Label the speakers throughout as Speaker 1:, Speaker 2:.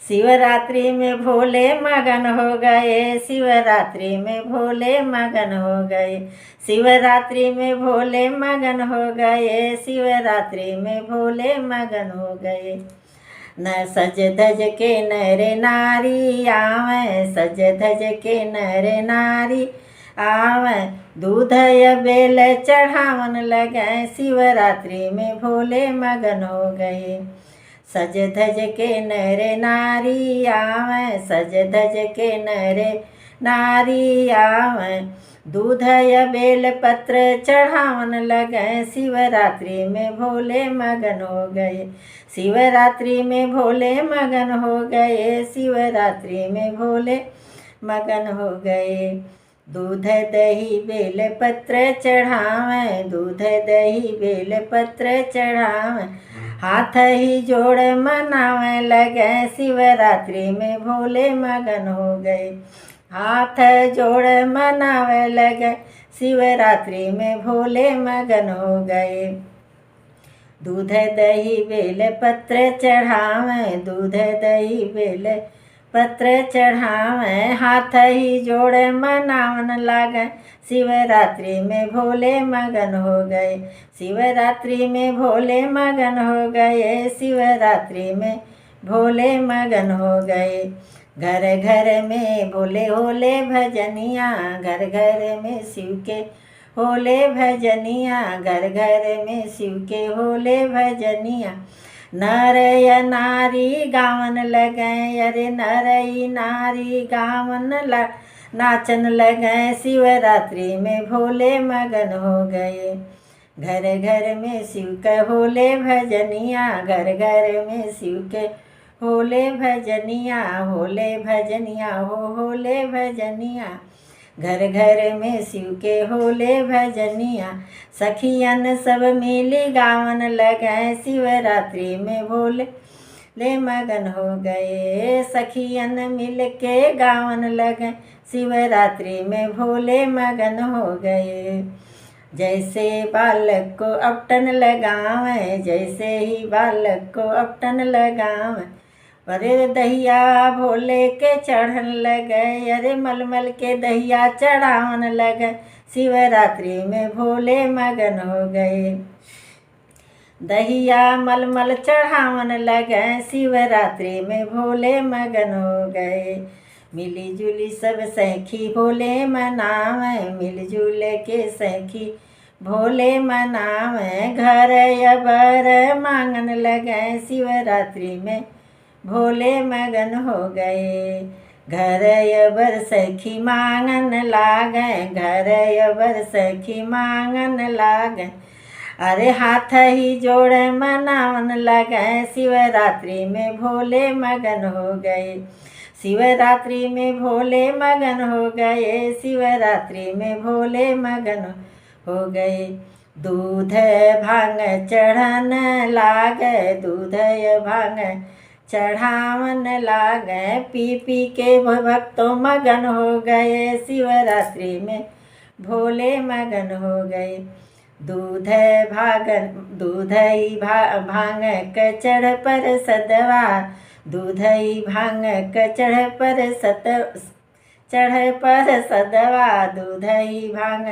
Speaker 1: शिवरात्रि में भोले मगन हो गए, शिवरात्रि में भोले मगन हो गए, शिवरात्रि में भोले मगन हो गए, शिवरात्रि में भोले मगन हो गए। न सज धज के नर नारी आवे, सज धज के नर नारी आवे, दूध या बेल चढ़ावन लगे, शिवरात्रि में भोले मगन हो गए। सज धज के नर नारी आवे, सज धज के नर नारी आवे, दूध या बेल पत्र चढ़ावन लगे, शिवरात्रि में भोले मगन हो गए, शिवरात्रि में भोले मगन हो गए, शिवरात्रि में भोले मगन हो गए। दूध दही बेल पत्र चढ़ावे, दूध दही बेल पत्र चढ़ावे, हाथ ही जोड़ मनावे लगे, शिवरात्रि में भोले मगन हो गए, हाथ जोड़ मनावे लगे, शिवरात्रि में भोले मगन हो गए। दूध दही बेल पत्र चढ़ावे, दूध दही बेल पत्र चढ़ावे, हाथ ही जोड़ मनावन लगे, शिवरात्रि में भोले मगन हो गए, शिवरात्रि में भोले मगन हो गए, शिवरात्रि में भोले मगन हो गए। घर घर में भोले होले भजनिया, घर घर में शिव के होले भजनिया, घर घर में शिव के होले भजनिया, नर या नारी गावन लगे, अरे नर नारी गावन नाचन लगे, शिवरात्रि में भोले मगन हो गए। घर घर में शिव के होले भजनिया, घर घर में शिव के होले भजनिया, होले भजनिया होले भजनिया, घर घर में शिव के होले भजनिया, सखियन सब मिली गावन लगे, शिवरात्रि में भोले ले मगन हो गए, सखियन मिल के गावन लगे, शिवरात्रि में भोले मगन हो गए। जैसे बालक को अपटन लगावे, जैसे ही बालक को अपटन लगावे, अरे दहिया भोले के चढ़न लगे, अरे मलमल के दहिया चढ़ावन लगे, शिवरात्रि में भोले मगन हो गए। दहिया मलमल चढ़ावन लगे, शिवरात्रि में भोले मगन हो गए। मिली जुली सब सखी भोले मनावे, मिलजुल के सखी भोले मनावे, घर या बर मांगन लगे, शिवरात्रि में भोले मगन हो गए। घर बर सखी मांगन लागे, घर बर सखी मांगन लागे, अरे हाथ ही जोड़ मनावन लगे, शिवरात्रि में भोले मगन हो गए, शिवरात्रि में भोले मगन हो गए, शिवरात्रि में भोले मगन हो गए। दूध भांग चढ़न लागे, दूध भांग चढ़ावन लागे, पी पी के भक्तों मगन हो गए, शिवरात्रि में भोले मगन हो गए। दूध ही भांग कचड़ पर सदवा, दूध ही भांग कचड़ पर चढ़ पर सदवा, दूध ही भांग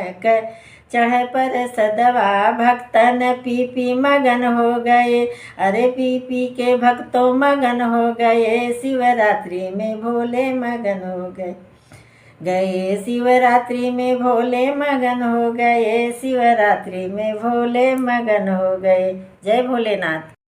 Speaker 1: चढ़ पर सदवा, भक्तन पी पी मगन हो गए, अरे पी पी के भक्तों मगन हो गए, शिवरात्रि में भोले मगन हो गए, शिवरात्रि में भोले मगन हो गए, शिवरात्रि में भोले मगन हो गए। जय भोलेनाथ।